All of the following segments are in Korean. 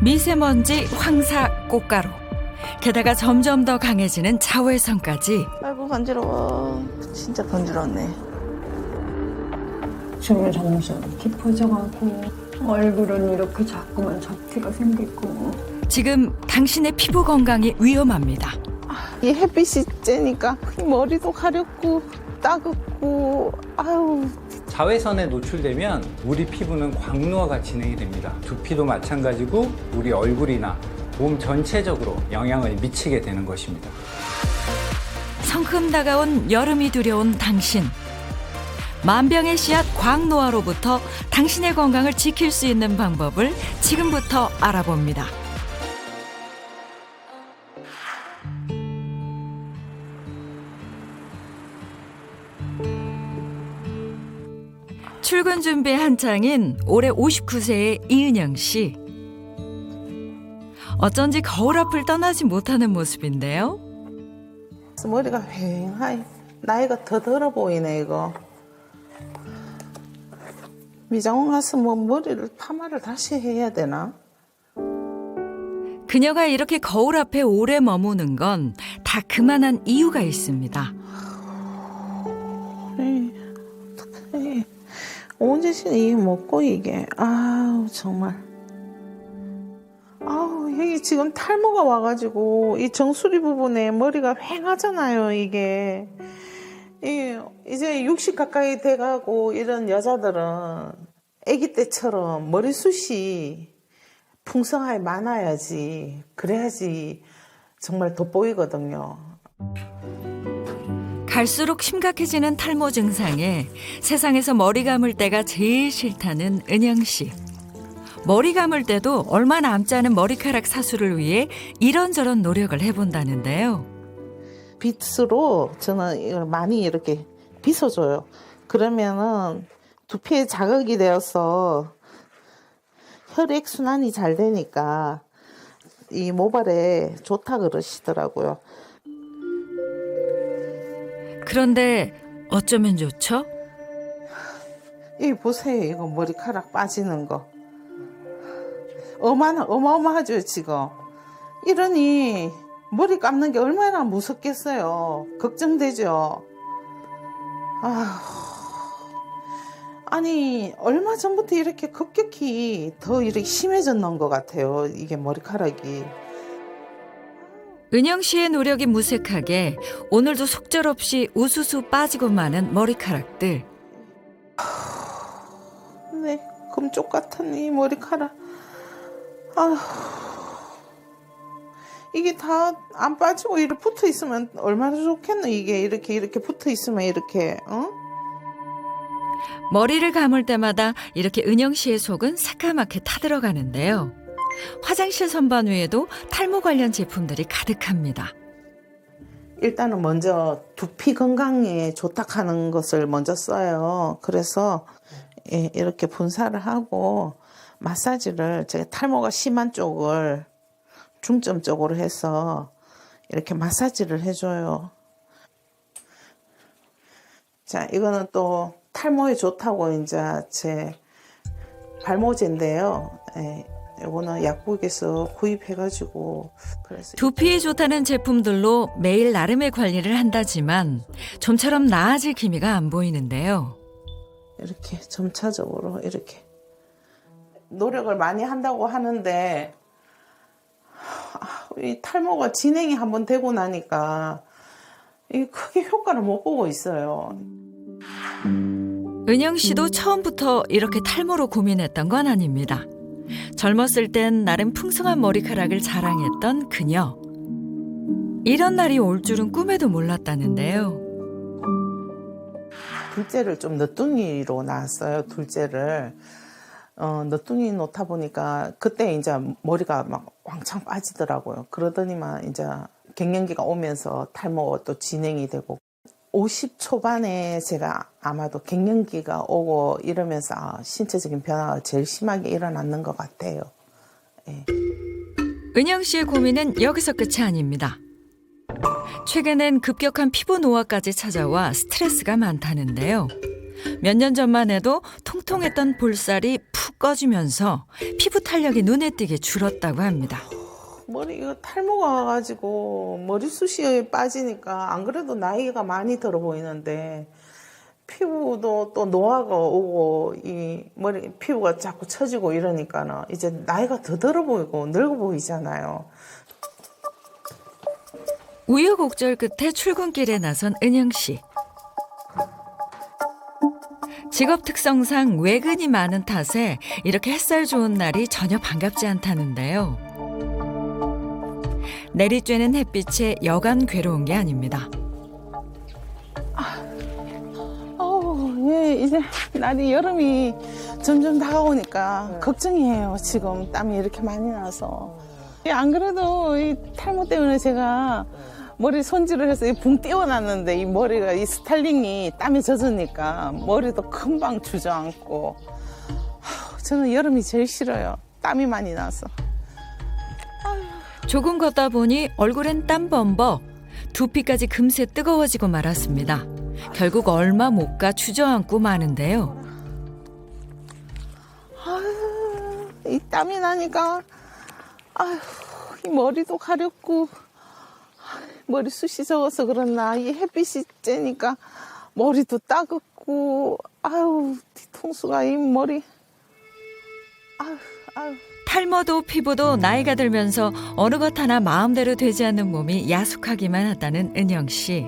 미세먼지, 황사, 꽃가루. 게다가 점점 더 강해지는 자외선까지. 아이고 간지러워. 진짜 간지럽네. 주름 점점 깊어져가고 얼굴은 이렇게 자꾸만 접티가 생기고. 지금 당신의 피부 건강이 위험합니다. 이 햇빛이 쬐니까 머리도 가렵고 따갑고 아유. 자외선에 노출되면 우리 피부는 광노화가 진행이 됩니다. 두피도 마찬가지고 우리 얼굴이나 몸 전체적으로 영향을 미치게 되는 것입니다. 성큼 다가온 여름이 두려운 당신. 만병의 씨앗 광노화로부터 당신의 건강을 지킬 수 있는 방법을 지금부터 알아봅니다. 출근 준비 한창인 올해 59세의 이은영 씨. 어쩐지 거울 앞을 떠나지 못하는 모습인데요. 머리가 휑하이. 나이가 더 들어 보이네 이거. 미장원 가서 뭐 머리를 파마를 다시 해야 되나? 그녀가 이렇게 거울 앞에 오래 머무는 건 다 그만한 이유가 있습니다. 어떡해. 언제씩 이게 먹고 이게 아우 정말. 아우 여기 지금 탈모가 와가지고 이 정수리 부분에 머리가 휑하잖아요 이게. 이제 60 가까이 돼가고 이런 여자들은 아기 때처럼 머리숱이 풍성하게 많아야지 그래야지 정말 돋보이거든요. 갈수록 심각해지는 탈모 증상에 세상에서 머리 감을 때가 제일 싫다는 은영 씨. 머리 감을 때도 얼마 남지 않은 머리카락 사수를 위해 이런저런 노력을 해본다는데요. 빗으로 저는 이걸 많이 이렇게 빗어줘요. 그러면은 두피에 자극이 되어서 혈액순환이 잘 되니까 이 모발에 좋다 그러시더라고요. 그런데 어쩌면 좋죠? 여기 보세요. 이거 머리카락 빠지는 거. 어마어마하죠 지금. 이러니 머리 감는 게 얼마나 무섭겠어요. 걱정되죠. 아니 얼마 전부터 이렇게 급격히 더 이렇게 심해졌는 것 같아요. 이게 머리카락이. 은영 씨의 노력이 무색하게 오늘도 속절없이 우수수 빠지고 마는 머리카락들. 네, 금쪽 같은 이 머리카락. 이게 다 안 빠지고 이렇게 붙어 있으면 얼마나 좋겠노. 이게 이렇게 붙어 있으면 이렇게 머리를 감을 때마다 이렇게 은영 씨의 속은 새까맣게 타들어가는데요. 화장실 선반 위에도 탈모 관련 제품들이 가득합니다. 일단은 먼저 두피 건강에 좋다 하는 것을 먼저 써요. 그래서 이렇게 분사를 하고 마사지를 제가 탈모가 심한 쪽을 중점적으로 해서 이렇게 마사지를 해줘요. 자, 이거는 또 탈모에 좋다고 이제 제 발모제인데요. 이거는 약국에서 구입해가지고 그래서 두피에 좋다는 제품들로 매일 나름의 관리를 한다지만 좀처럼 나아질 기미가 안 보이는데요. 이렇게 점차적으로 이렇게 노력을 많이 한다고 하는데 이 탈모가 진행이 한번 되고 나니까 이 크게 효과를 못 보고 있어요. 은영 씨도 처음부터 이렇게 탈모로 고민했던 건 아닙니다. 젊었을 땐 나름 풍성한 머리카락을 자랑했던 그녀. 이런 날이 올 줄은 꿈에도 몰랐다는데요. 둘째를 좀 늦둥이로 낳았어요. 둘째를. 늦둥이 놓다 보니까 그때 이제 머리가 막 왕창 빠지더라고요. 그러더니만 이제 갱년기가 오면서 탈모가 또 진행이 되고 50 초반에 제가 아마도 갱년기가 오고 이러면서 신체적인 변화가 제일 심하게 일어났는 것 같아요. 예. 은영 씨의 고민은 여기서 끝이 아닙니다. 최근엔 급격한 피부 노화까지 찾아와 스트레스가 많다는데요. 몇 년 전만 해도 통통했던 볼살이 푹 꺼지면서 피부 탄력이 눈에 띄게 줄었다고 합니다. 머리 이거 탈모가 와가지고 머리숱이 빠지니까 안 그래도 나이가 많이 들어 보이는데 피부도 또 노화가 오고 이 머리 피부가 자꾸 처지고 이러니까는 이제 나이가 더 들어 보이고 늙어 보이잖아요. 우여곡절 끝에 출근길에 나선 은영 씨. 직업 특성상 외근이 많은 탓에 이렇게 햇살 좋은 날이 전혀 반갑지 않다는데요. 내리쬐는 햇빛에 여간 괴로운 게 아닙니다. 예, 이제 날이 여름이 점점 다가오니까 걱정이에요. 지금 땀이 이렇게 많이 나서. 안 그래도 이 탈모 때문에 제가 머리 손질을 해서 붕 띄워놨는데 이 머리가 이 스타일링이 땀에 젖으니까 머리도 금방 주저앉고. 저는 여름이 제일 싫어요. 땀이 많이 나서. 조금 걷다 보니 얼굴엔 땀 범벅, 두피까지 금세 뜨거워지고 말았습니다. 결국 얼마 못 가 주저앉고 마는데요. 아유, 이 땀이 나니까 아유, 이 머리도 가렵고 머리숱이 적어서 그렇나 이 햇빛이 쬐니까 머리도 따갑고 아유 뒤통수가 이 머리 아유. 탈모도 피부도 나이가 들면서 어느 것 하나 마음대로 되지 않는 몸이 야속하기만 하다는 은영 씨.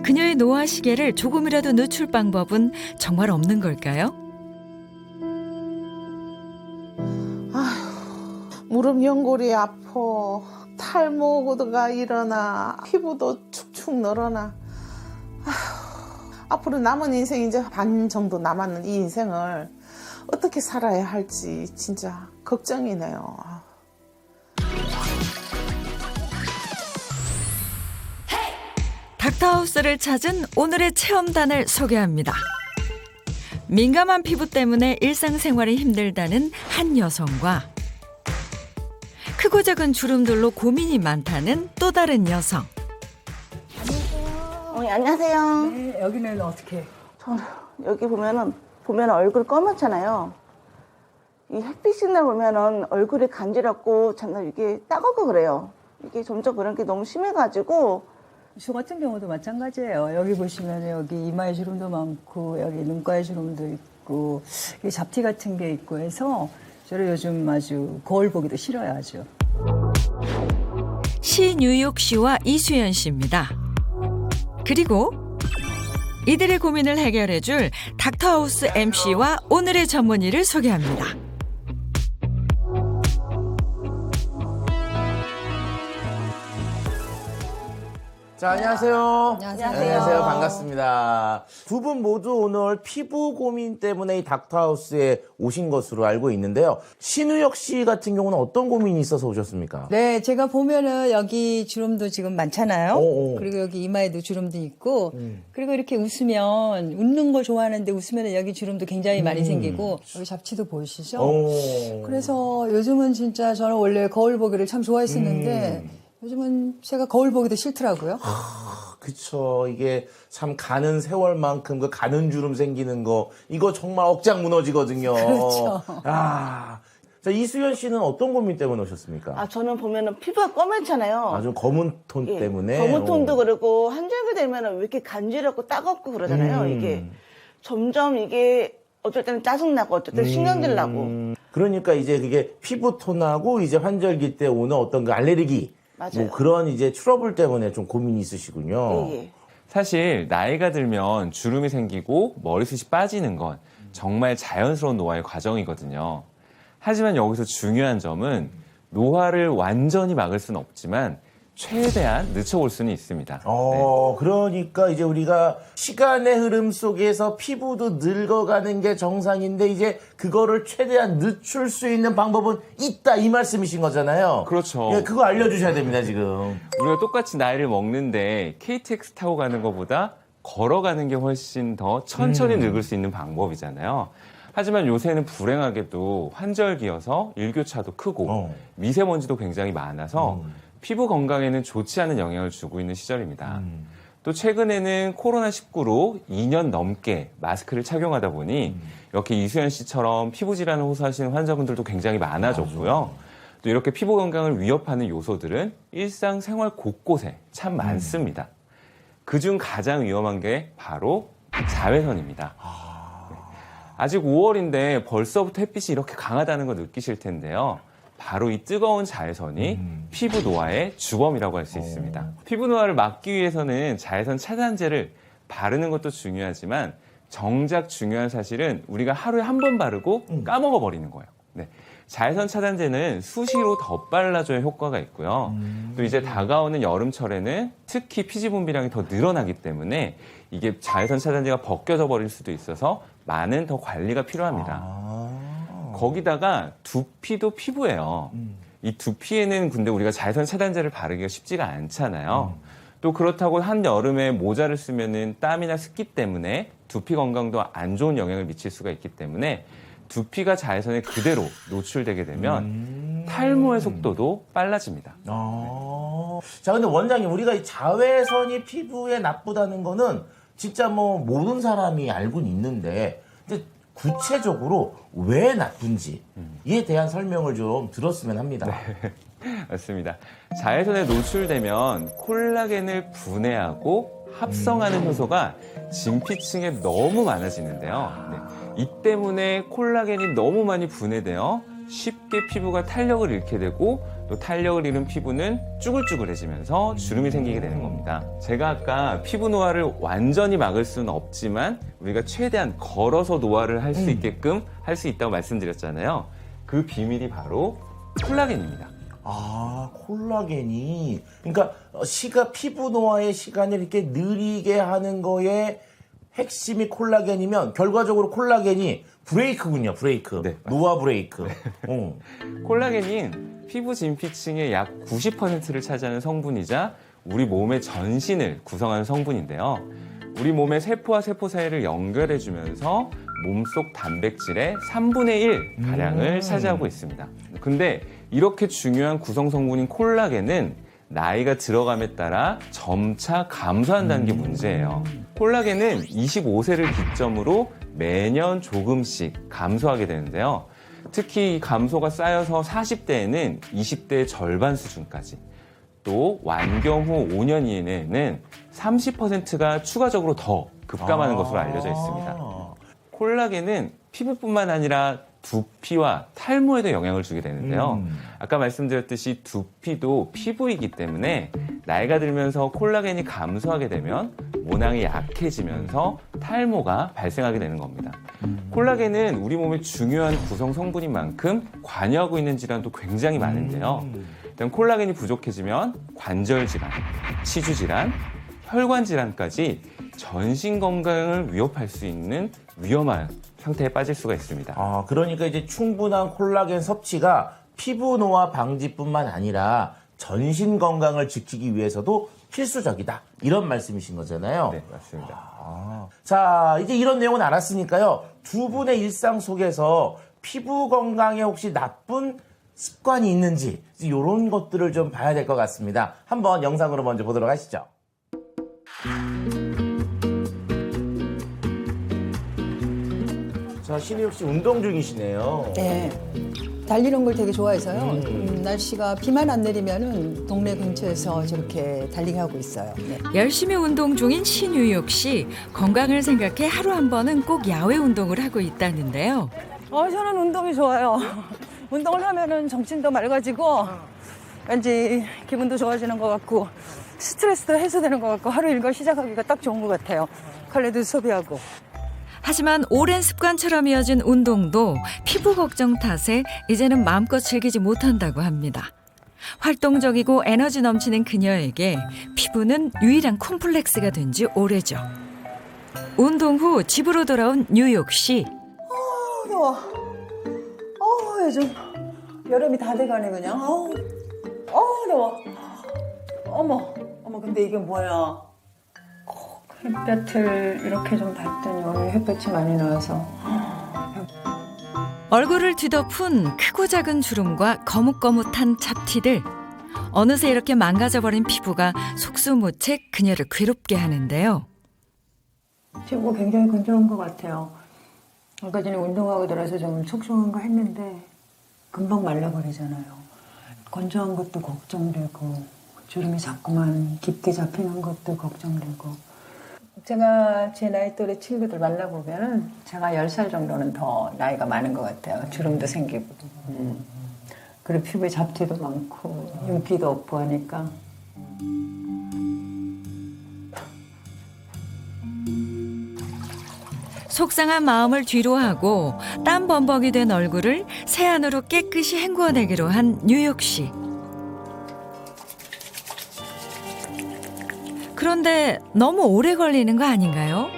그녀의 노화 시계를 조금이라도 늦출 방법은 정말 없는 걸까요? 무릎 연골이 아파 탈모가 일어나 피부도 축축 늘어나 앞으로 남은 인생 이제 반 정도 남았는 이 인생을 어떻게 살아야 할지 진짜 걱정이네요. 닥터하우스를 찾은 오늘의 체험단을 소개합니다. 민감한 피부 때문에 일상생활이 힘들다는 한 여성과 크고 작은 주름들로 고민이 많다는 또 다른 여성. 안녕하세요. 네, 여기는 어떻게? 저는 여기 보면 얼굴 검었잖아요. 이 햇빛인 날 보면은 얼굴이 간지럽고 정말 이게 따갑고 그래요. 이게 점점 그런 게 너무 심해가지고 저 같은 경우도 마찬가지예요. 여기 보시면 여기 이마에 주름도 많고 여기 눈가에 주름도 있고 이 잡티 같은 게 있고 해서 저를 요즘 아주 거울 보기도 싫어요, 아주. 신유육 씨와 이수연 씨입니다. 그리고 이들의 고민을 해결해줄 닥터하우스 MC와 오늘의 전문의를 소개합니다. 자, 안녕하세요. 안녕하세요. 반갑습니다. 두 분 모두 오늘 피부 고민 때문에 이 닥터하우스에 오신 것으로 알고 있는데요. 신우혁 씨 같은 경우는 어떤 고민이 있어서 오셨습니까? 네, 제가 보면은 여기 주름도 지금 많잖아요. 오. 그리고 여기 이마에도 주름도 있고, 그리고 이렇게 웃으면, 웃는 걸 좋아하는데 웃으면 여기 주름도 굉장히 많이 생기고, 여기 잡티도 보이시죠? 오. 그래서 요즘은 진짜 저는 원래 거울 보기를 참 좋아했었는데, 요즘은 제가 거울 보기도 싫더라고요. 그쵸. 이게 참 가는 세월만큼 그 가는 주름 생기는 거, 이거 정말 억장 무너지거든요. 그렇죠. 아. 자, 이수연 씨는 어떤 고민 때문에 오셨습니까? 저는 보면은 피부가 검었잖아요. 아주 검은 톤 예, 때문에. 검은 톤도 그렇고 한절기 되면은 왜 이렇게 간지럽고 따갑고 그러잖아요. 이게 점점 이게 어쩔 때는 짜증나고 어쩔 때는 신경질 나고. 그러니까 이제 그게 피부톤하고 이제 환절기 때 오는 어떤 그 알레르기. 맞아요. 뭐 그런 이제 트러블 때문에 좀 고민이 있으시군요. 예. 사실 나이가 들면 주름이 생기고 머리숱이 빠지는 건 정말 자연스러운 노화의 과정이거든요. 하지만 여기서 중요한 점은 노화를 완전히 막을 수는 없지만 최대한 늦춰볼 수는 있습니다. 그러니까 이제 우리가 시간의 흐름 속에서 피부도 늙어가는 게 정상인데 이제 그거를 최대한 늦출 수 있는 방법은 있다 이 말씀이신 거잖아요. 그렇죠. 예, 그거 알려주셔야 됩니다 지금. 우리가 똑같이 나이를 먹는데 KTX 타고 가는 것보다 걸어가는 게 훨씬 더 천천히 늙을 수 있는 방법이잖아요. 하지만 요새는 불행하게도 환절기여서 일교차도 크고 미세먼지도 굉장히 많아서 피부 건강에는 좋지 않은 영향을 주고 있는 시절입니다. 또 최근에는 코로나19로 2년 넘게 마스크를 착용하다 보니 이렇게 이수연 씨처럼 피부 질환을 호소하시는 환자분들도 굉장히 많아졌고요. 또 이렇게 피부 건강을 위협하는 요소들은 일상생활 곳곳에 참 많습니다. 그중 가장 위험한 게 바로 자외선입니다. 아직 5월인데 벌써부터 햇빛이 이렇게 강하다는 거 느끼실 텐데요. 바로 이 뜨거운 자외선이 피부 노화의 주범이라고 할 수 있습니다. 피부 노화를 막기 위해서는 자외선 차단제를 바르는 것도 중요하지만 정작 중요한 사실은 우리가 하루에 한 번 바르고 까먹어 버리는 거예요. 네. 자외선 차단제는 수시로 덧발라줘야 효과가 있고요. 또 이제 다가오는 여름철에는 특히 피지 분비량이 더 늘어나기 때문에 이게 자외선 차단제가 벗겨져 버릴 수도 있어서 많은 더 관리가 필요합니다. 거기다가 두피도 피부예요. 이 두피에는 근데 우리가 자외선 차단제를 바르기가 쉽지가 않잖아요. 또 그렇다고 한여름에 모자를 쓰면은 땀이나 습기 때문에 두피 건강도 안 좋은 영향을 미칠 수가 있기 때문에 두피가 자외선에 그대로 노출되게 되면 탈모의 속도도 빨라집니다. 자, 근데 원장님, 우리가 이 자외선이 피부에 나쁘다는 거는 진짜 뭐 모르는 사람이 알고는 있는데, 근데 구체적으로 왜 나쁜지에 대한 설명을 좀 들었으면 합니다. 네, 맞습니다. 자외선에 노출되면 콜라겐을 분해하고 합성하는 효소가 진피층에 너무 많아지는데요. 네. 이 때문에 콜라겐이 너무 많이 분해되어 쉽게 피부가 탄력을 잃게 되고 또 탄력을 잃은 피부는 쭈글쭈글해지면서 주름이 생기게 되는 겁니다. 제가 아까 피부 노화를 완전히 막을 수는 없지만 우리가 최대한 걸어서 노화를 할 수 있게끔 할 수 있다고 말씀드렸잖아요. 그 비밀이 바로 콜라겐입니다. 아, 콜라겐이. 그러니까 피부 노화의 시간을 이렇게 느리게 하는 거에 핵심이 콜라겐이면 결과적으로 콜라겐이 브레이크군요, 브레이크. 네, 노화 브레이크. 콜라겐인 피부 진피층의 약 90%를 차지하는 성분이자 우리 몸의 전신을 구성하는 성분인데요. 우리 몸의 세포와 세포 사이를 연결해주면서 몸속 단백질의 3분의 1 가량을 차지하고 있습니다. 근데 이렇게 중요한 구성 성분인 콜라겐은 나이가 들어감에 따라 점차 감소한다는 게 문제예요. 콜라겐은 25세를 기점으로 매년 조금씩 감소하게 되는데요. 특히 이 감소가 쌓여서 40대에는 20대의 절반 수준까지, 또 완경 후 5년 이내에는 30%가 추가적으로 더 급감하는 것으로 알려져 있습니다. 콜라겐은 피부뿐만 아니라 두피와 탈모에도 영향을 주게 되는데요. 아까 말씀드렸듯이 두피도 피부이기 때문에 나이가 들면서 콜라겐이 감소하게 되면 모낭이 약해지면서 탈모가 발생하게 되는 겁니다. 콜라겐은 우리 몸의 중요한 구성 성분인 만큼 관여하고 있는 질환도 굉장히 많은데요. 일단 콜라겐이 부족해지면 관절 질환, 치주 질환, 혈관 질환까지 전신 건강을 위협할 수 있는 위험한 상태에 빠질 수가 있습니다. 아, 그러니까 이제 충분한 콜라겐 섭취가 피부 노화 방지뿐만 아니라 전신 건강을 지키기 위해서도 필수적이다. 이런 말씀이신 거잖아요. 네, 맞습니다. 자, 이제 이런 내용은 알았으니까요. 두 분의 일상 속에서 피부 건강에 혹시 나쁜 습관이 있는지 이런 것들을 좀 봐야 될 것 같습니다. 한번 영상으로 먼저 보도록 하시죠. 자, 신희욱 씨 운동 중이시네요. 네. 달리는 걸 되게 좋아해서요. 날씨가 비만 안 내리면은 동네 근처에서 저렇게 달리기 하고 있어요. 네. 열심히 운동 중인 신유육 씨. 건강을 생각해 하루 한 번은 꼭 야외 운동을 하고 있다는데요. 저는 운동이 좋아요. 운동을 하면은 정신도 맑아지고 왠지 기분도 좋아지는 것 같고 스트레스도 해소되는 것 같고 하루 일과 시작하기가 딱 좋은 것 같아요. 칼로리도 소비하고. 하지만 오랜 습관처럼 이어진 운동도 피부 걱정 탓에 이제는 마음껏 즐기지 못한다고 합니다. 활동적이고 에너지 넘치는 그녀에게 피부는 유일한 콤플렉스가 된 지 오래죠. 운동 후 집으로 돌아온 뉴욕 씨. 더워. 요즘 여름이 다 돼가네 그냥. 더워. 어머 근데 이게 뭐야? 햇볕을 이렇게 좀 봤더니 오늘 햇볕이 많이 나와서 얼굴을 뒤덮은 크고 작은 주름과 거뭇거뭇한 잡티들. 어느새 이렇게 망가져버린 피부가 속수무책 그녀를 괴롭게 하는데요. 피부가 굉장히 건조한 것 같아요. 아까 전에 운동하고 들어서 좀 촉촉한 거 했는데 금방 말라버리잖아요. 건조한 것도 걱정되고 주름이 자꾸만 깊게 잡히는 것도 걱정되고. 제가 제 나이 또래 친구들 만나보면은 제가 10살 정도는 더 나이가 많은 것 같아요. 주름도 생기고. 그리고 피부에 잡티도 많고 윤기도 없고 하니까. 속상한 마음을 뒤로하고 땀 범벅이 된 얼굴을 세안으로 깨끗이 헹구어내기로 한 뉴욕 씨. 그런데 너무 오래 걸리는 거 아닌가요?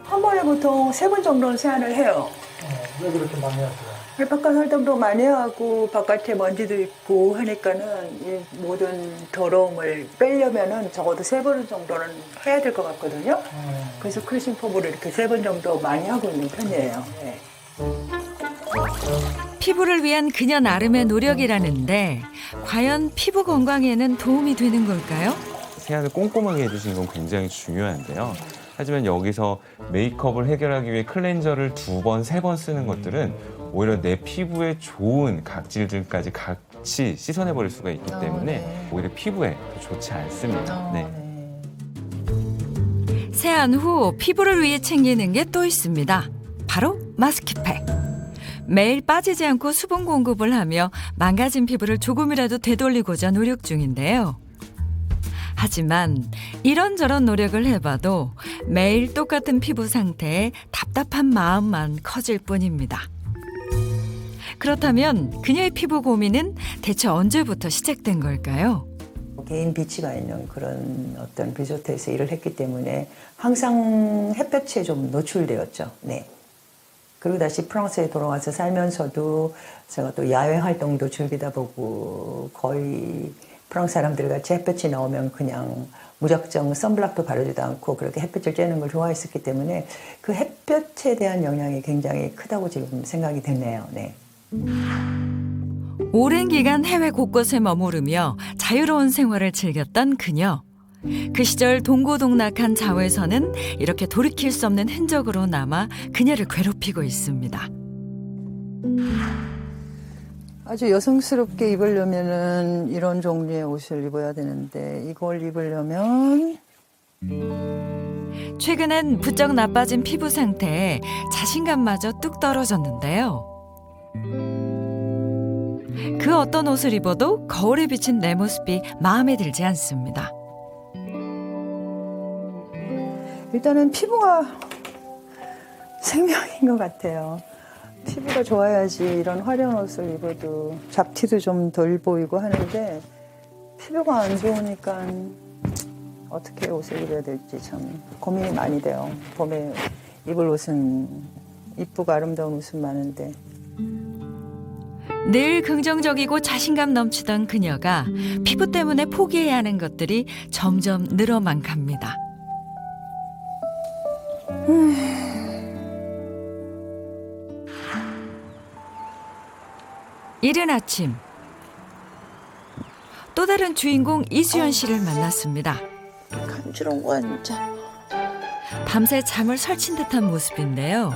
한 번에 보통 3번 정도는 세안을 해요. 왜 그렇게 많이 하세요? 바깥 활동도 많이 하고 바깥에 먼지도 있고 하니까는 이 모든 더러움을 빼려면은 적어도 3번 정도는 해야 될 것 같거든요. 그래서 크리싱 폼으로 이렇게 3번 정도 많이 하고 있는 편이에요. 네. 피부를 위한 그녀 나름의 노력이라는데 과연 피부 건강에는 도움이 되는 걸까요? 세안을 꼼꼼하게 해주시는 건 굉장히 중요한데요. 하지만 여기서 메이크업을 해결하기 위해 클렌저를 2번, 3번 쓰는 것들은 오히려 내 피부에 좋은 각질들까지 같이 씻어내버릴 수가 있기 때문에 오히려 피부에 더 좋지 않습니다. 네. 세안 후 피부를 위해 챙기는 게 또 있습니다. 바로 마스크팩. 매일 빠지지 않고 수분 공급을 하며 망가진 피부를 조금이라도 되돌리고자 노력 중인데요. 하지만 이런저런 노력을 해봐도 매일 똑같은 피부 상태에 답답한 마음만 커질 뿐입니다. 그렇다면 그녀의 피부 고민은 대체 언제부터 시작된 걸까요? 개인 비치가 있는 그런 어떤 리조트에서 일을 했기 때문에 항상 햇볕에 좀 노출되었죠. 네. 그리고 다시 프랑스에 돌아와서 살면서도 제가 또 야외 활동도 즐기다 보고 거의 프랑스 사람들 같이 햇볕이 나오면 그냥 무작정 선블락도 바르지도 않고 그렇게 햇볕을 쬐는 걸 좋아했었기 때문에 그 햇볕에 대한 영향이 굉장히 크다고 지금 생각이 됐네요. 네. 오랜 기간 해외 곳곳에 머무르며 자유로운 생활을 즐겼던 그녀. 그 시절 동고동락한 자외선은 이렇게 돌이킬 수 없는 흔적으로 남아 그녀를 괴롭히고 있습니다. 아주 여성스럽게 입으려면은 이런 종류의 옷을 입어야 되는데 이걸 입으려면 최근엔 부쩍 나빠진 피부 상태에 자신감마저 뚝 떨어졌는데요. 그 어떤 옷을 입어도 거울에 비친 내 모습이 마음에 들지 않습니다. 일단은 피부가 생명인 것 같아요. 피부가 좋아야지 이런 화려한 옷을 입어도 잡티도 좀 덜 보이고 하는데 피부가 안 좋으니까 어떻게 옷을 입어야 될지 참 고민이 많이 돼요. 봄에 입을 옷은 이쁘고 아름다운 옷은 많은데 늘 긍정적이고 자신감 넘치던 그녀가 피부 때문에 포기해야 하는 것들이 점점 늘어만 갑니다. 이른 아침 또 다른 주인공 이수연 씨를 만났습니다. 간지러운 거야 진짜. 밤새 잠을 설친 듯한 모습인데요.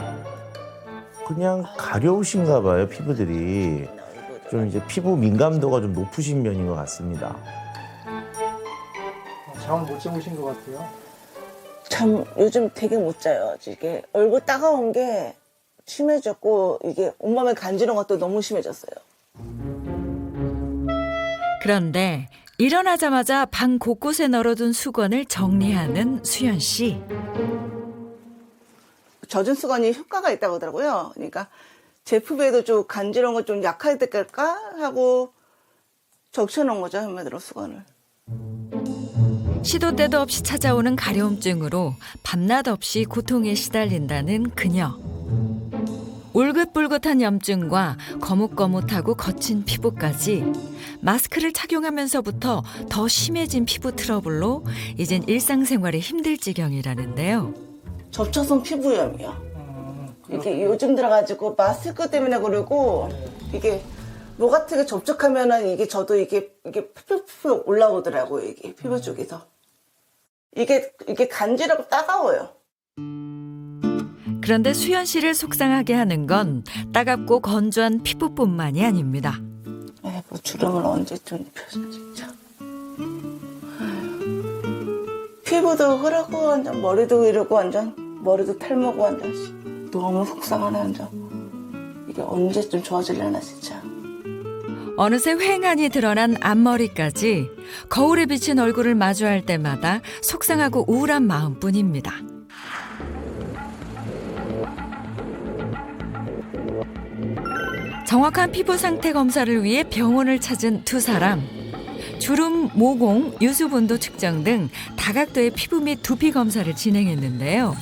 그냥 가려우신가 봐요, 피부들이. 좀 이제 피부 민감도가 좀 높으신 면인 것 같습니다. 잠을 못 주무신 것 같아요. 참 요즘 되게 못 자요. 이게 얼굴 따가운 게 심해졌고 이게 온몸에 간지러운 것도 너무 심해졌어요. 그런데 일어나자마자 방 곳곳에 널어둔 수건을 정리하는 수연 씨. 젖은 수건이 효과가 있다고 하더라고요. 그러니까 제 피부에도 좀 간지러운 거 좀 약할 때일까 하고 적셔놓은 거죠, 한마디로 수건을. 시도 때도 없이 찾아오는 가려움증으로 밤낮 없이 고통에 시달린다는 그녀. 울긋불긋한 염증과 거뭇거뭇하고 거친 피부까지 마스크를 착용하면서부터 더 심해진 피부 트러블로 이젠 일상생활이 힘들 지경이라는데요. 접촉성 피부염이요. 이게 요즘 들어가지고 마스크 때문에 그러고 이게 뭐 같은 게 접촉하면은 이게 저도 이게 푸푸푸 올라오더라고요. 이게 피부 쪽에서. 이게 간지럽고 따가워요. 그런데 수연 씨를 속상하게 하는 건 따갑고 건조한 피부뿐만이 아닙니다. 뭐 주름을 언제쯤 입혀서 진짜. 피부도 흐르고 완전 머리도 이러고 완전 머리도 탈모고 완전 너무 속상하네 완전. 이게 언제쯤 좋아지려나 진짜. 어느새 휑하니 드러난 앞머리까지 거울에 비친 얼굴을 마주할 때마다 속상하고 우울한 마음뿐입니다. 정확한 피부 상태 검사를 위해 병원을 찾은 두 사람. 주름, 모공, 유수분도 측정 등 다각도의 피부 및 두피 검사를 진행했는데요.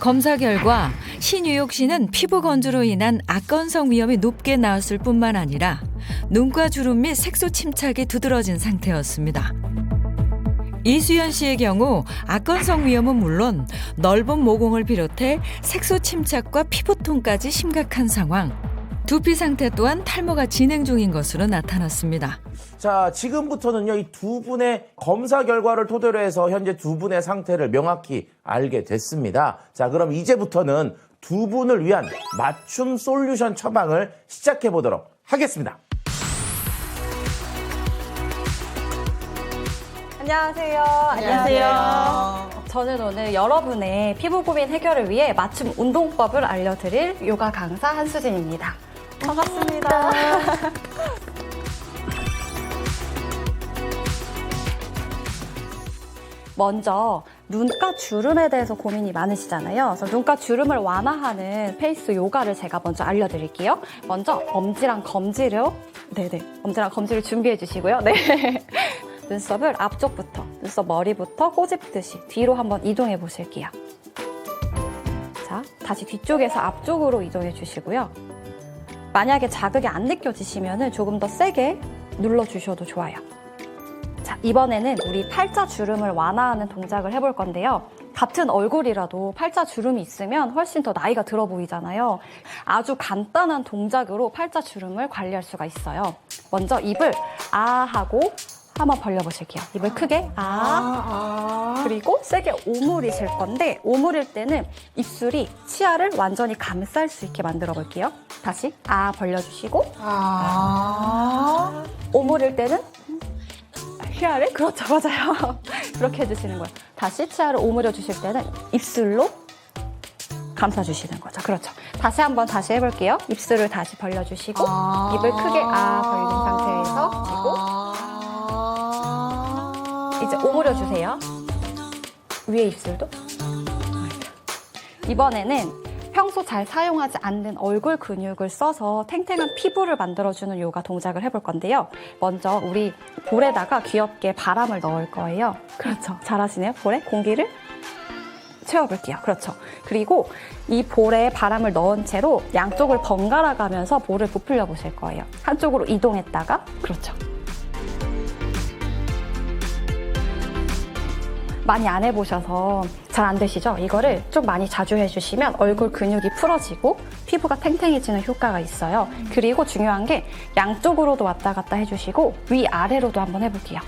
검사 결과 신유옥 씨는 피부 건조로 인한 악건성 위험이 높게 나왔을 뿐만 아니라 눈가 주름 및 색소 침착이 두드러진 상태였습니다. 이수연 씨의 경우 악건성 위험은 물론 넓은 모공을 비롯해 색소 침착과 피부톤까지 심각한 상황. 두피 상태 또한 탈모가 진행 중인 것으로 나타났습니다. 자, 지금부터는요, 이 두 분의 검사 결과를 토대로 해서 현재 두 분의 상태를 명확히 알게 됐습니다. 자, 그럼 이제부터는 두 분을 위한 맞춤 솔루션 처방을 시작해 보도록 하겠습니다. 안녕하세요. 안녕하세요. 저는 오늘 여러분의 피부 고민 해결을 위해 맞춤 운동법을 알려드릴 요가 강사 한수진입니다. 반갑습니다. 먼저 눈가 주름에 대해서 고민이 많으시잖아요. 그래서 눈가 주름을 완화하는 페이스 요가를 제가 먼저 알려드릴게요. 먼저 엄지랑 검지를 준비해 주시고요. 네. 눈썹을 앞쪽부터, 눈썹 머리부터 꼬집듯이 뒤로 한번 이동해 보실게요. 자, 다시 뒤쪽에서 앞쪽으로 이동해 주시고요. 만약에 자극이 안 느껴지시면 조금 더 세게 눌러주셔도 좋아요. 자, 이번에는 우리 팔자 주름을 완화하는 동작을 해볼 건데요. 같은 얼굴이라도 팔자 주름이 있으면 훨씬 더 나이가 들어 보이잖아요. 아주 간단한 동작으로 팔자 주름을 관리할 수가 있어요. 먼저 입을 아 하고 한번 벌려보실게요. 입을 크게 그리고 세게 오므리실 건데 오므릴 때는 입술이 치아를 완전히 감쌀 수 있게 만들어 볼게요. 다시 벌려주시고 오므릴 때는 치아를 그렇죠, 맞아요. 그렇게 해주시는 거예요. 다시 치아를 오므려 주실 때는 입술로 감싸주시는 거죠. 그렇죠. 다시 해볼게요. 입술을 다시 벌려주시고 입을 크게 벌린 상태에서 쥐고 이제 오므려 주세요. 위에 입술도. 이번에는 평소 잘 사용하지 않는 얼굴 근육을 써서 탱탱한 피부를 만들어주는 요가 동작을 해볼 건데요. 먼저 우리 볼에다가 귀엽게 바람을 넣을 거예요. 그렇죠. 잘하시네요. 볼에 공기를 채워볼게요. 그렇죠. 그리고 이 볼에 바람을 넣은 채로 양쪽을 번갈아 가면서 볼을 부풀려 보실 거예요. 한쪽으로 이동했다가 그렇죠. 많이 안 해보셔서 잘 안 되시죠? 이거를 좀 많이 자주 해주시면 얼굴 근육이 풀어지고 피부가 탱탱해지는 효과가 있어요. 그리고 중요한 게 양쪽으로도 왔다 갔다 해주시고 위아래로도 한번 해볼게요.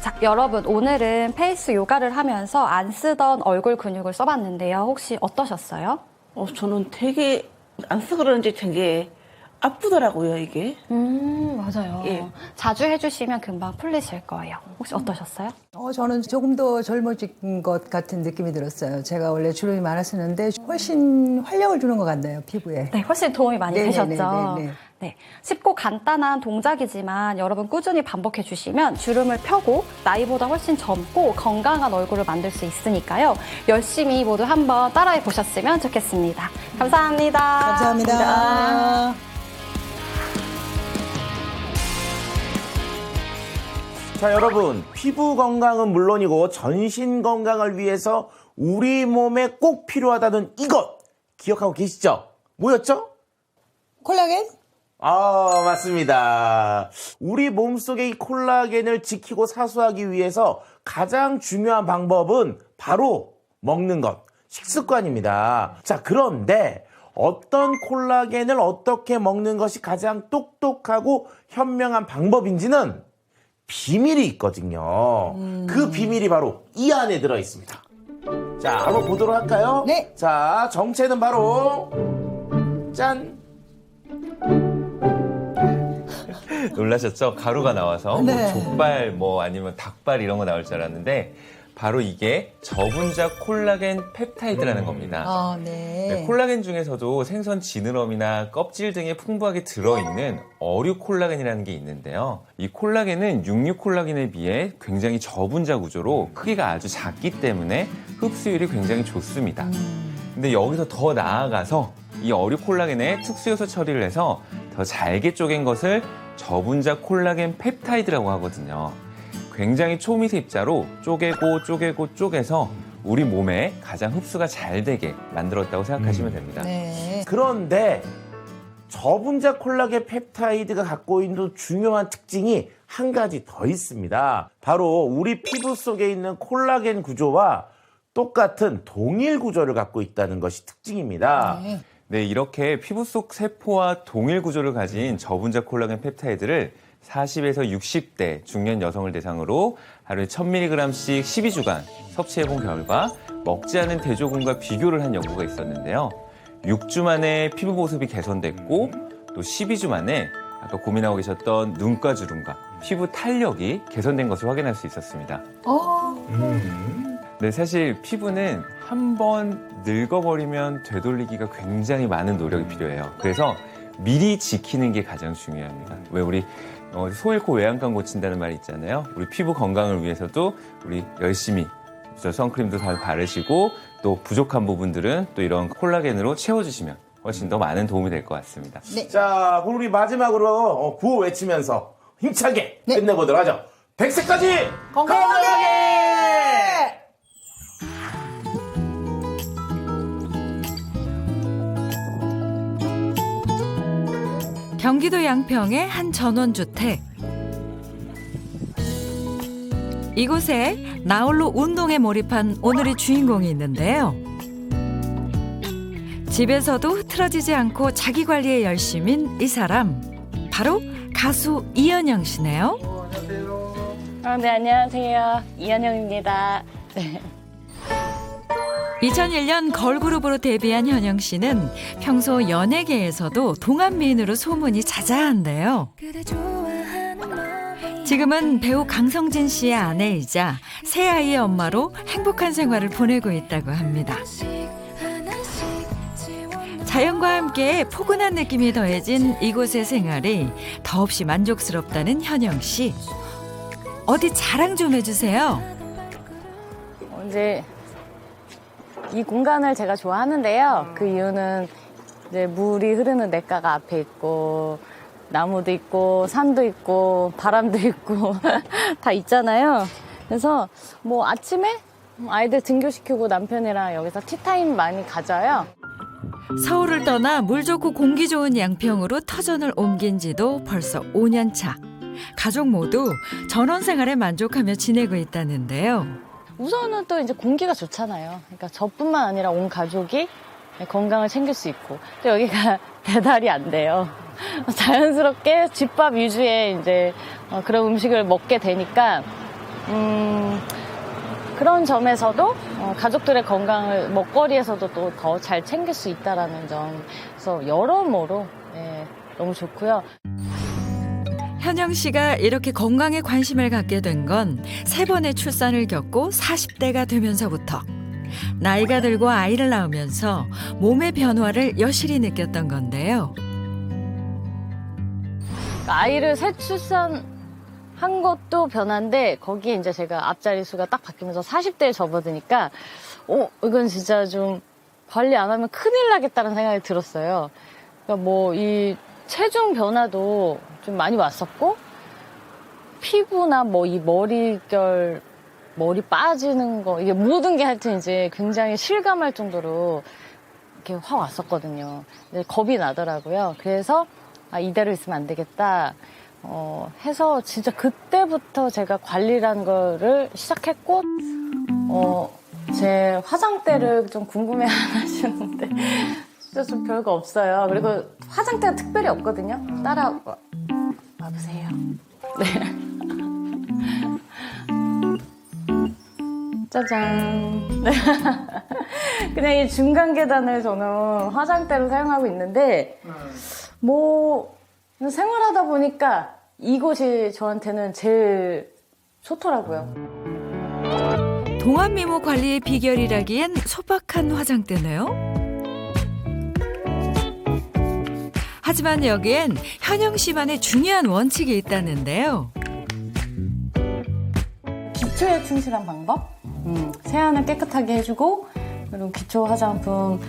자, 여러분 오늘은 페이스 요가를 하면서 안 쓰던 얼굴 근육을 써봤는데요. 혹시 어떠셨어요? 저는 되게 안 쓰고 그러는지 되게 아프더라고요, 이게. 맞아요. 예. 자주 해주시면 금방 풀리실 거예요. 혹시 어떠셨어요? 저는 조금 더 젊어진 것 같은 느낌이 들었어요. 제가 원래 주름이 많았었는데 훨씬 활력을 주는 것 같네요, 피부에. 네, 훨씬 도움이 많이 되셨죠. 네네네네. 네, 쉽고 간단한 동작이지만 여러분 꾸준히 반복해 주시면 주름을 펴고 나이보다 훨씬 젊고 건강한 얼굴을 만들 수 있으니까요. 열심히 모두 한번 따라해 보셨으면 좋겠습니다. 감사합니다. 감사합니다. 자, 여러분, 피부 건강은 물론이고 전신 건강을 위해서 우리 몸에 꼭 필요하다는 이것 기억하고 계시죠? 뭐였죠? 콜라겐? 맞습니다. 우리 몸속의 이 콜라겐을 지키고 사수하기 위해서 가장 중요한 방법은 바로 먹는 것, 식습관입니다. 자, 그런데 어떤 콜라겐을 어떻게 먹는 것이 가장 똑똑하고 현명한 방법인지는 비밀이 있거든요. 그 비밀이 바로 이 안에 들어 있습니다. 자, 한번 보도록 할까요? 네. 자, 정체는 바로 짠! 놀라셨죠? 가루가 나와서 네. 뭐 족발 뭐 아니면 닭발 이런 거 나올 줄 알았는데 바로 이게 저분자 콜라겐 펩타이드라는 겁니다. 아, 네. 네, 콜라겐 중에서도 생선 지느러미나 껍질 등에 풍부하게 들어있는 어류 콜라겐이라는 게 있는데요. 이 콜라겐은 육류 콜라겐에 비해 굉장히 저분자 구조로 크기가 아주 작기 때문에 흡수율이 굉장히 좋습니다. 근데 여기서 더 나아가서 이 어류 콜라겐에 특수요소 처리를 해서 더 잘게 쪼갠 것을 저분자 콜라겐 펩타이드라고 하거든요. 굉장히 초미세 입자로 쪼개서 우리 몸에 가장 흡수가 잘 되게 만들었다고 생각하시면 됩니다. 네. 그런데 저분자 콜라겐 펩타이드가 갖고 있는 중요한 특징이 한 가지 더 있습니다. 바로 우리 피부 속에 있는 콜라겐 구조와 똑같은 동일 구조를 갖고 있다는 것이 특징입니다. 네, 이렇게 피부 속 세포와 동일 구조를 가진 저분자 콜라겐 펩타이드를 40에서 60대 중년 여성을 대상으로 하루에 1000mg씩 12주간 섭취해본 결과 먹지 않은 대조군과 비교를 한 연구가 있었는데요. 6주 만에 피부 보습이 개선됐고 또 12주 만에 아까 고민하고 계셨던 눈가 주름과 피부 탄력이 개선된 것을 확인할 수 있었습니다. 네, 사실 피부는 한번 늙어버리면 되돌리기가 굉장히 많은 노력이 필요해요. 그래서 미리 지키는 게 가장 중요합니다. 왜 우리 소 잃고 외양간 고친다는 말이 있잖아요. 우리 피부 건강을 위해서도 우리 열심히 선크림도 잘 바르시고 또 부족한 부분들은 또 이런 콜라겐으로 채워주시면 훨씬 더 많은 도움이 될 것 같습니다. 네. 자, 그럼 우리 마지막으로 구호 외치면서 힘차게 끝내보도록 하죠. 100세까지 건강하게! 경기도 양평의 한 전원주택. 이곳에 나홀로 운동에 몰입한 오늘의 주인공이 있는데요. 집에서도 흐트러지지 않고 자기 관리에 열심인 이 사람, 바로 가수 이현영 씨네요. 네, 안녕하세요. 이현영입니다. 2001년 걸그룹으로 데뷔한 현영 씨는 평소 연예계에서도 동안미인으로 소문이 자자한데요. 지금은 배우 강성진 씨의 아내이자 세 아이의 엄마로 행복한 생활을 보내고 있다고 합니다. 자연과 함께 포근한 느낌이 더해진 이곳의 생활이 더없이 만족스럽다는 현영 씨. 어디 자랑 좀 해주세요. 이제 이 공간을 제가 좋아하는데요. 그 이유는 이제 물이 흐르는 냇가가 앞에 있고 나무도 있고 산도 있고 바람도 있고 다 있잖아요. 그래서 뭐 아침에 아이들 등교시키고 남편이랑 여기서 티타임 많이 가져요. 서울을 떠나 물 좋고 공기 좋은 양평으로 터전을 옮긴 지도 벌써 5년 차. 가족 모두 전원 생활에 만족하며 지내고 있다는데요. 우선은 또 이제 공기가 좋잖아요. 그러니까 저뿐만 아니라 온 가족이 건강을 챙길 수 있고 또 여기가 배달이 안 돼요. 자연스럽게 집밥 위주의 이제 그런 음식을 먹게 되니까 그런 점에서도 가족들의 건강을 먹거리에서도 또 더 잘 챙길 수 있다라는 점, 그래서 여러모로 너무 좋고요. 현영 씨가 이렇게 건강에 관심을 갖게 된 건 3번의 출산을 겪고 40대가 되면서부터. 나이가 들고 아이를 낳으면서 몸의 변화를 여실히 느꼈던 건데요. 아이를 새 출산한 것도 변화인데 거기에 이제 제가 앞자리 수가 딱 바뀌면서 40대에 접어드니까 이건 진짜 좀 관리 안 하면 큰일 나겠다는 생각이 들었어요. 그러니까 뭐 이 체중 변화도 좀 많이 왔었고 피부나 뭐 이 머릿결 머리 빠지는 거 이게 모든 게 하여튼 이제 굉장히 실감할 정도로 이렇게 확 왔었거든요. 근데 겁이 나더라고요. 그래서 아, 이대로 있으면 안 되겠다. 해서 진짜 그때부터 제가 관리라는 거를 시작했고, 제 화장대를 좀 궁금해 하시는데, 진짜 좀 별거 없어요. 그리고 화장대가 특별히 없거든요. 와보세요. 네. 짜잔. 네. 그냥 이 중간 계단을 저는 화장대로 사용하고 있는데, 그냥 생활하다 보니까 이곳이 저한테는 제일 좋더라고요. 동안 미모 관리의 비결이라기엔 소박한 화장대네요. 하지만 여기엔 현영 씨만의 중요한 원칙이 있다는데요. 기초에 충실한 방법? 세안을 깨끗하게 해주고, 그리고 기초 화장품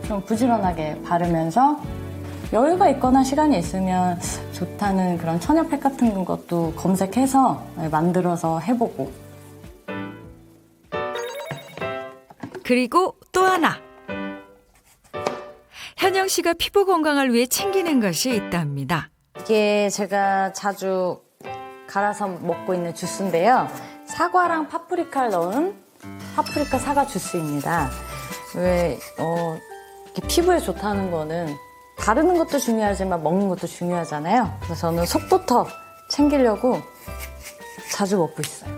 좀 부지런하게 바르면서 여유가 있거나 시간이 있으면 좋다는 그런 천연팩 같은 것도 검색해서 만들어서 해보고. 그리고 또 하나. 현영 씨가 피부 건강을 위해 챙기는 것이 있답니다. 이게 제가 자주 갈아서 먹고 있는 주스인데요. 사과랑 파프리카를 넣은 파프리카 사과 주스입니다. 왜 이렇게 피부에 좋다는 거는 바르는 것도 중요하지만 먹는 것도 중요하잖아요. 그래서 저는 속부터 챙기려고 자주 먹고 있어요.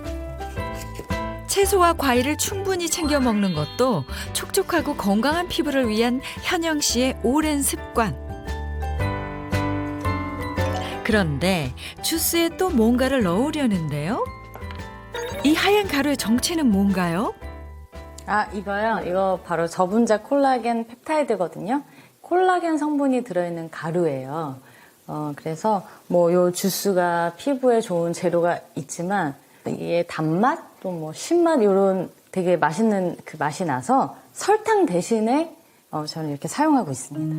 채소와 과일을 충분히 챙겨 먹는 것도 촉촉하고 건강한 피부를 위한 현영 씨의 오랜 습관. 그런데 주스에 또 뭔가를 넣으려는데요. 이 하얀 가루의 정체는 뭔가요? 이거요? 이거 바로 저분자 콜라겐 펩타이드거든요. 콜라겐 성분이 들어있는 가루예요. 그래서 요 주스가 피부에 좋은 재료가 있지만 이게 단맛, 또 신맛 이런 되게 맛있는 그 맛이 나서 설탕 대신에 저는 이렇게 사용하고 있습니다.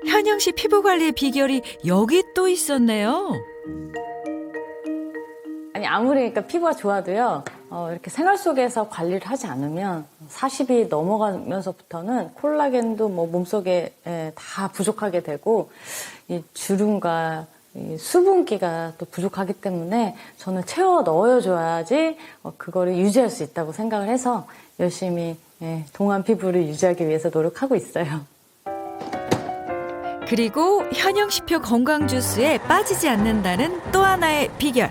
현영 씨 피부 관리의 비결이 여기 또 있었네요. 아무리 그러니까 피부가 좋아도요, 이렇게 생활 속에서 관리를 하지 않으면 40이 넘어가면서부터는 콜라겐도 몸속에 다 부족하게 되고, 이 주름과 이 수분기가 또 부족하기 때문에 저는 채워 넣어줘야지 그거를 유지할 수 있다고 생각을 해서 열심히 동안 피부를 유지하기 위해서 노력하고 있어요. 그리고 현영 씨표 건강 주스에 빠지지 않는다는 또 하나의 비결.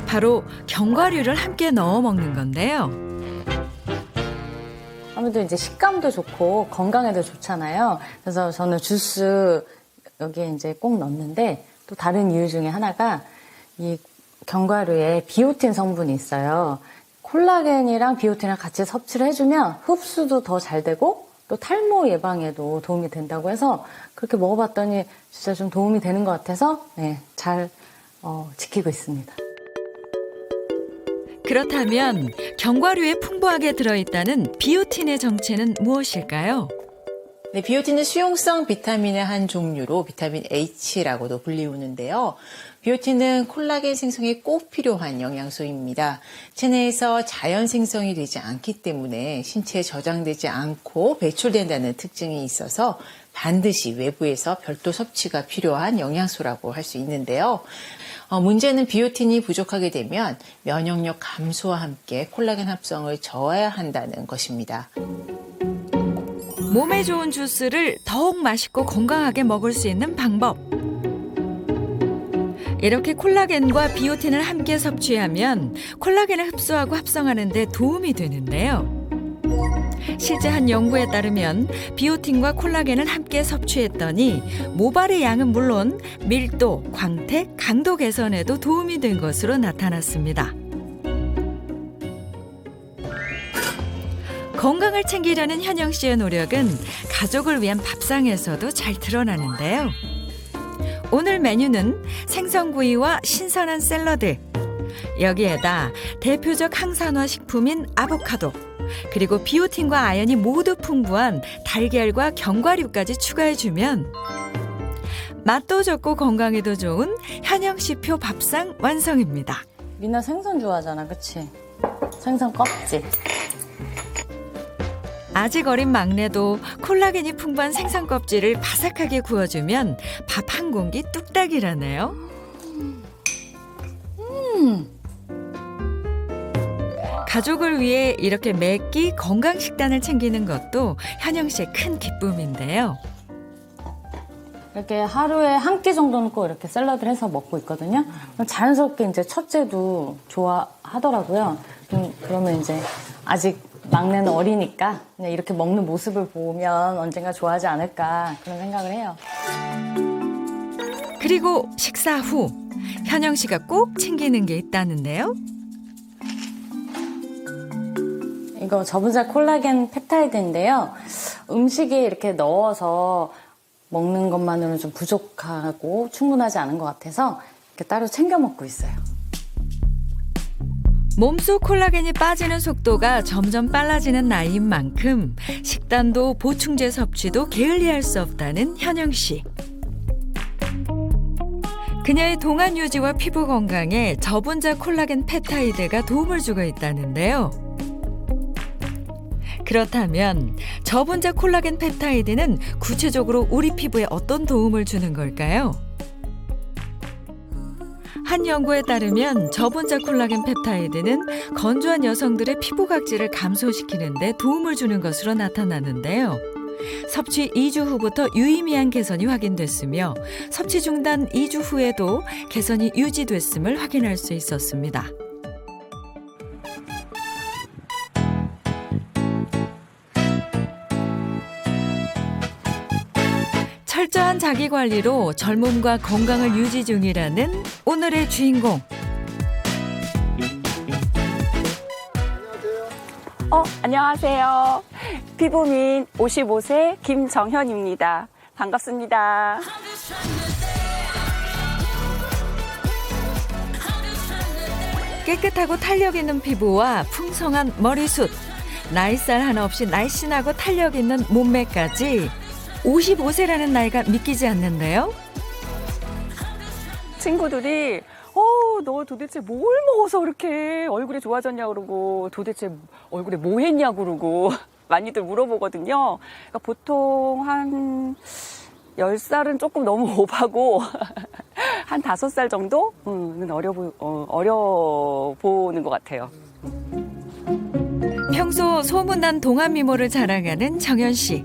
바로 견과류를 함께 넣어 먹는 건데요. 아무래도 이제 식감도 좋고 건강에도 좋잖아요. 그래서 저는 주스 여기에 이제 꼭 넣는데, 또 다른 이유 중에 하나가 이 견과류에 비오틴 성분이 있어요. 콜라겐이랑 비오틴을 같이 섭취를 해주면 흡수도 더 잘 되고 또 탈모 예방에도 도움이 된다고 해서 그렇게 먹어봤더니 진짜 좀 도움이 되는 것 같아서 잘 지키고 있습니다. 그렇다면 견과류에 풍부하게 들어있다는 비오틴의 정체는 무엇일까요? 네, 비오틴은 수용성 비타민의 한 종류로 비타민 H라고도 불리우는데요. 비오틴은 콜라겐 생성에 꼭 필요한 영양소입니다. 체내에서 자연 생성이 되지 않기 때문에 신체에 저장되지 않고 배출된다는 특징이 있어서 반드시 외부에서 별도 섭취가 필요한 영양소라고 할 수 있는데요. 문제는 비오틴이 부족하게 되면 면역력 감소와 함께 콜라겐 합성을 저해야 한다는 것입니다. 몸에 좋은 주스를 더욱 맛있고 건강하게 먹을 수 있는 방법. 이렇게 콜라겐과 비오틴을 함께 섭취하면 콜라겐을 흡수하고 합성하는 데 도움이 되는데요. 실제 한 연구에 따르면 비오틴과 콜라겐을 함께 섭취했더니 모발의 양은 물론 밀도, 광택, 강도 개선에도 도움이 된 것으로 나타났습니다. 건강을 챙기려는 현영 씨의 노력은 가족을 위한 밥상에서도 잘 드러나는데요. 오늘 메뉴는 생선구이와 신선한 샐러드, 여기에다 대표적 항산화 식품인 아보카도, 그리고 비오틴과 아연이 모두 풍부한 달걀과 견과류까지 추가해주면 맛도 좋고 건강에도 좋은 현영 씨표 밥상 완성입니다. 미나 생선 좋아하잖아, 그치? 생선 껍질. 아직 어린 막내도 콜라겐이 풍부한 생선 껍질을 바삭하게 구워주면 밥 한 공기 뚝딱이라네요. 가족을 위해 이렇게 매끼 건강 식단을 챙기는 것도 현영 씨의 큰 기쁨인데요. 이렇게 하루에 한 끼 정도는 꼭 이렇게 샐러드를 해서 먹고 있거든요. 그럼 자연스럽게 이제 첫째도 좋아하더라고요. 그러면 이제 아직 막내는 어리니까 그냥 이렇게 먹는 모습을 보면 언젠가 좋아하지 않을까 그런 생각을 해요. 그리고 식사 후 현영 씨가 꼭 챙기는 게 있다는데요. 이거 저분자 콜라겐 펩타이드인데요. 음식에 이렇게 넣어서 먹는 것만으로는 좀 부족하고 충분하지 않은 것 같아서 이렇게 따로 챙겨 먹고 있어요. 몸속 콜라겐이 빠지는 속도가 점점 빨라지는 나이인 만큼 식단도 보충제 섭취도 게을리할 수 없다는 현영 씨. 그녀의 동안 유지와 피부 건강에 저분자 콜라겐 펩타이드가 도움을 주고 있다는데요. 그렇다면 저분자 콜라겐 펩타이드는 구체적으로 우리 피부에 어떤 도움을 주는 걸까요? 한 연구에 따르면 저분자 콜라겐 펩타이드는 건조한 여성들의 피부 각질을 감소시키는 데 도움을 주는 것으로 나타나는데요. 섭취 2주 후부터 유의미한 개선이 확인됐으며 섭취 중단 2주 후에도 개선이 유지됐음을 확인할 수 있었습니다. 철저한 자기관리로 젊음과 건강을 유지 중이라는 오늘의 주인공. 안녕하세요. 피부민 55세 김정현입니다. 반갑습니다. 깨끗하고 탄력 있는 피부와 풍성한 머리숱, 나이살 하나 없이 날씬하고 탄력 있는 몸매까지 55세라는 나이가 믿기지 않는데요. 친구들이 너 도대체 뭘 먹어서 그렇게 얼굴이 좋아졌냐 그러고 도대체 얼굴에 뭐 했냐 그러고 많이들 물어보거든요. 그러니까 보통 한 10살은 조금 너무 오바고 한 5살 정도는 어려 보는 것 같아요. 평소 소문난 동안 미모를 자랑하는 정현 씨.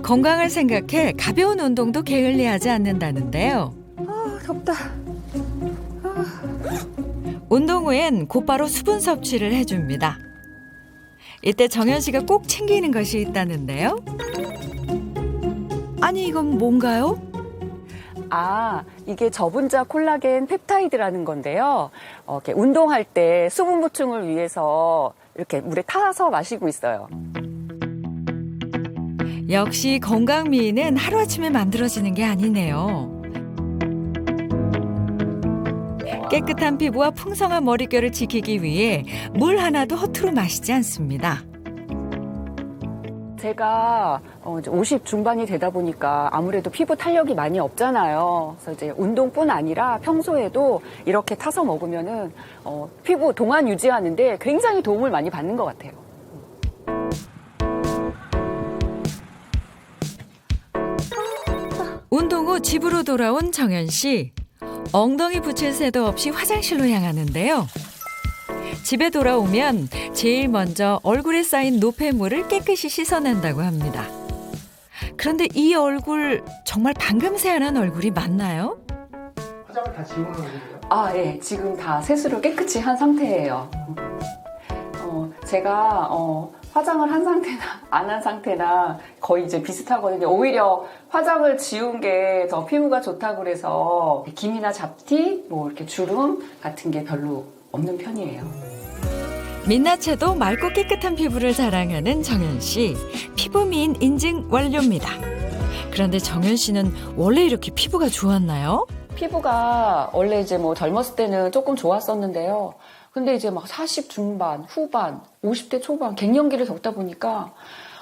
건강을 생각해 가벼운 운동도 게을리하지 않는다는데요. 덥다. 운동 후엔 곧바로 수분 섭취를 해줍니다. 이때 정현 씨가 꼭 챙기는 것이 있다는데요. 아니 이건 뭔가요? 이게 저분자 콜라겐 펩타이드라는 건데요. 이렇게 운동할 때 수분 보충을 위해서 이렇게 물에 타서 마시고 있어요. 역시 건강 미인은 하루아침에 만들어지는 게 아니네요. 깨끗한 피부와 풍성한 머릿결을 지키기 위해 물 하나도 허투루 마시지 않습니다. 제가 이제 50 중반이 되다 보니까 아무래도 피부 탄력이 많이 없잖아요. 그래서 이제 운동뿐 아니라 평소에도 이렇게 타서 먹으면은 피부 동안 유지하는데 굉장히 도움을 많이 받는 것 같아요. 운동 후 집으로 돌아온 정현 씨. 엉덩이 붙일 새도 없이 화장실로 향하는데요. 집에 돌아오면 제일 먼저 얼굴에 쌓인 노폐물을 깨끗이 씻어낸다고 합니다. 그런데 이 얼굴 정말 방금 세안한 얼굴이 맞나요? 화장을 다 지우는 거예요? 예. 지금 다 세수를 깨끗이 한 상태예요. 제가 화장을 한 상태나 안 한 상태나 거의 이제 비슷하거든요. 오히려 화장을 지운 게 더 피부가 좋다고 그래서 기미나 잡티, 뭐 이렇게 주름 같은 게 별로 없는 편이에요. 민낯에도 맑고 깨끗한 피부를 자랑하는 정현 씨. 피부 미인 인증 완료입니다. 그런데 정현 씨는 원래 이렇게 피부가 좋았나요? 피부가 원래 이제 뭐 젊었을 때는 조금 좋았었는데요. 근데 이제 막 40 중반, 후반, 50대 초반 갱년기를 겪다 보니까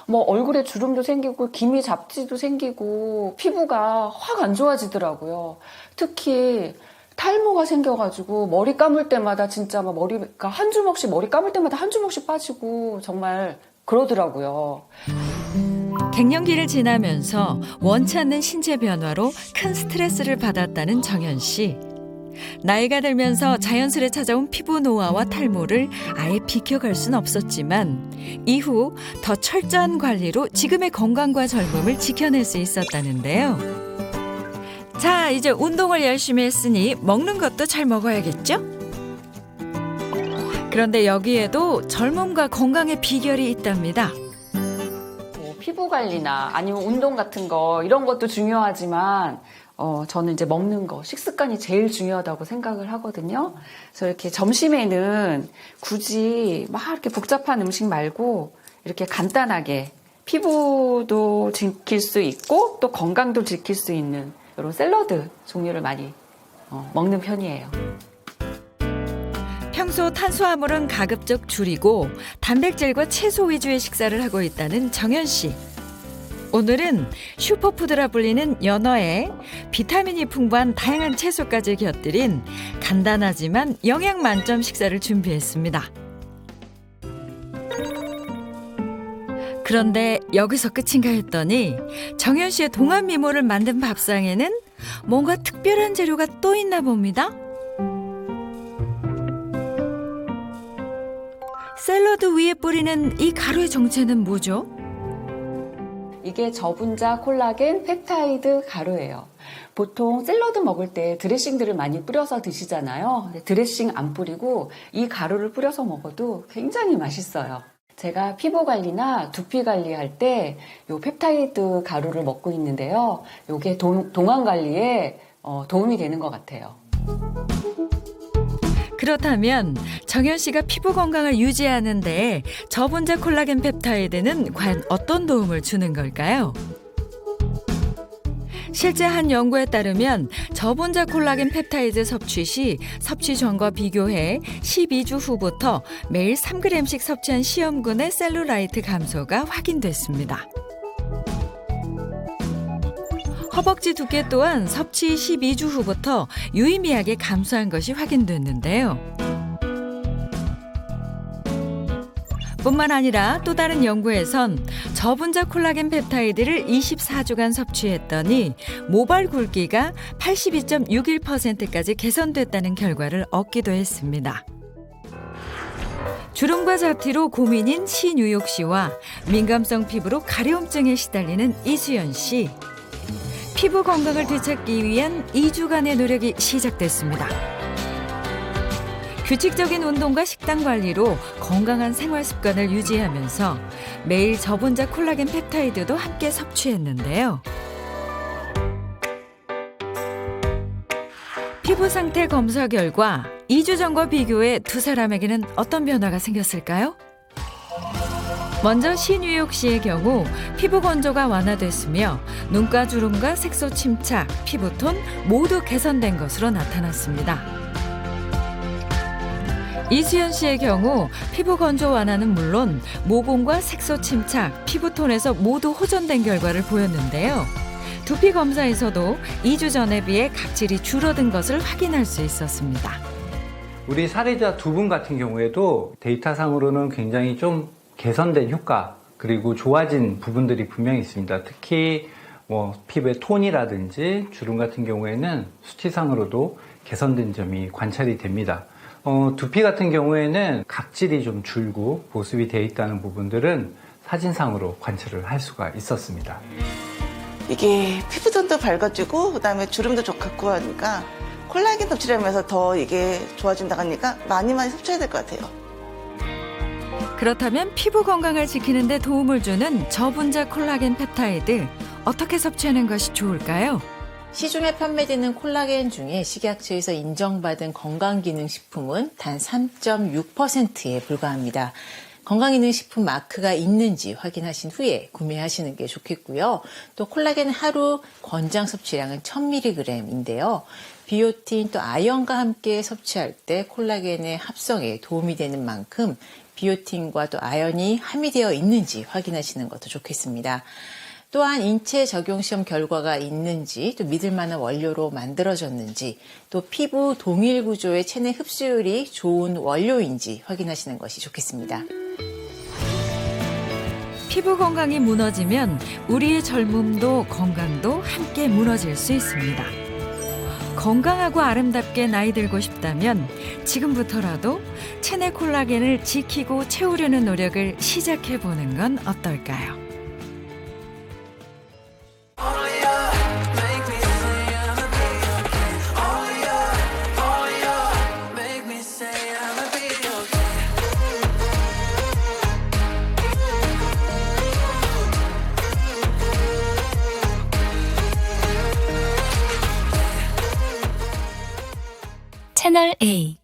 뭐 얼굴에 주름도 생기고 기미 잡티도 생기고 피부가 확 안 좋아지더라고요. 특히 탈모가 생겨가지고 머리 감을 때마다 진짜 막 머리가 한 주먹씩 머리 감을 때마다 한 주먹씩 빠지고 정말 그러더라고요. 갱년기를 지나면서 원치 않는 신체 변화로 큰 스트레스를 받았다는 정현 씨. 나이가 들면서 자연스레 찾아온 피부 노화와 탈모를 아예 비켜갈 순 없었지만 이후 더 철저한 관리로 지금의 건강과 젊음을 지켜낼 수 있었다는데요. 자, 이제 운동을 열심히 했으니 먹는 것도 잘 먹어야겠죠? 그런데 여기에도 젊음과 건강의 비결이 있답니다. 피부 관리나 아니면 운동 같은 거 이런 것도 중요하지만 저는 이제 먹는 거, 식습관이 제일 중요하다고 생각을 하거든요. 그래서 이렇게 점심에는 굳이 막 이렇게 복잡한 음식 말고 이렇게 간단하게 피부도 지킬 수 있고 또 건강도 지킬 수 있는 이런 샐러드 종류를 많이 먹는 편이에요. 평소 탄수화물은 가급적 줄이고 단백질과 채소 위주의 식사를 하고 있다는 정현 씨. 오늘은 슈퍼푸드라 불리는 연어에 비타민이 풍부한 다양한 채소까지 곁들인 간단하지만 영양 만점 식사를 준비했습니다. 그런데 여기서 끝인가 했더니 정현 씨의 동안 미모를 만든 밥상에는 뭔가 특별한 재료가 또 있나 봅니다. 샐러드 위에 뿌리는 이 가루의 정체는 뭐죠? 이게 저분자 콜라겐 펩타이드 가루예요. 보통 샐러드 먹을 때 드레싱들을 많이 뿌려서 드시잖아요. 드레싱 안 뿌리고 이 가루를 뿌려서 먹어도 굉장히 맛있어요. 제가 피부 관리나 두피 관리할 때 이 펩타이드 가루를 먹고 있는데요. 이게 동안 관리에 도움이 되는 것 같아요. 그렇다면 정현 씨가 피부 건강을 유지하는 데 저분자 콜라겐 펩타이드는 과연 어떤 도움을 주는 걸까요? 실제 한 연구에 따르면 저분자 콜라겐 펩타이드 섭취 시 섭취 전과 비교해 12주 후부터 매일 3g씩 섭취한 시험군의 셀룰라이트 감소가 확인됐습니다. 허벅지 두께 또한 섭취 12주 후부터 유의미하게 감소한 것이 확인됐는데요. 뿐만 아니라 또 다른 연구에선 저분자 콜라겐 펩타이드를 24주간 섭취했더니 모발 굵기가 82.61%까지 개선됐다는 결과를 얻기도 했습니다. 주름과 잡티로 고민인 신유욕 씨와 민감성 피부로 가려움증에 시달리는 이수연 씨. 피부 건강을 되찾기 위한 2주간의 노력이 시작됐습니다. 규칙적인 운동과 식단 관리로 건강한 생활 습관을 유지하면서 매일 저분자 콜라겐 펩타이드도 함께 섭취했는데요. 피부 상태 검사 결과 2주 전과 비교해 두 사람에게는 어떤 변화가 생겼을까요? 먼저 신유욕 씨의 경우 피부 건조가 완화됐으며 눈가 주름과 색소 침착, 피부톤 모두 개선된 것으로 나타났습니다. 이수연 씨의 경우 피부 건조 완화는 물론 모공과 색소 침착, 피부톤에서 모두 호전된 결과를 보였는데요. 두피 검사에서도 2주 전에 비해 각질이 줄어든 것을 확인할 수 있었습니다. 우리 사례자 두 분 같은 경우에도 데이터상으로는 굉장히 좀 개선된 효과 그리고 좋아진 부분들이 분명히 있습니다. 특히 피부의 톤이라든지 주름 같은 경우에는 수치상으로도 개선된 점이 관찰이 됩니다. 두피 같은 경우에는 각질이 좀 줄고 보습이 되어 있다는 부분들은 사진상으로 관찰을 할 수가 있었습니다. 이게 피부톤도 밝아지고 그다음에 주름도 좋고 하니까 콜라겐 섭취하면서 더 이게 좋아진다고 하니까 많이 섭취해야 될 것 같아요. 그렇다면 피부 건강을 지키는 데 도움을 주는 저분자 콜라겐 펩타이드 어떻게 섭취하는 것이 좋을까요? 시중에 판매되는 콜라겐 중에 식약처에서 인정받은 건강기능식품은 단 3.6%에 불과합니다. 건강기능식품 마크가 있는지 확인하신 후에 구매하시는 게 좋겠고요. 또 콜라겐 하루 권장 섭취량은 1000mg인데요. 비오틴 또 아연과 함께 섭취할 때 콜라겐의 합성에 도움이 되는 만큼 비오틴과 또 아연이 함유되어 있는지 확인하시는 것도 좋겠습니다. 또한 인체 적용 시험 결과가 있는지, 또 믿을 만한 원료로 만들어졌는지, 또 피부 동일 구조의 체내 흡수율이 좋은 원료인지 확인하시는 것이 좋겠습니다. 피부 건강이 무너지면 우리의 젊음도 건강도 함께 무너질 수 있습니다. 건강하고 아름답게 나이 들고 싶다면 지금부터라도 체내 콜라겐을 지키고 채우려는 노력을 시작해보는 건 어떨까요? 채널 A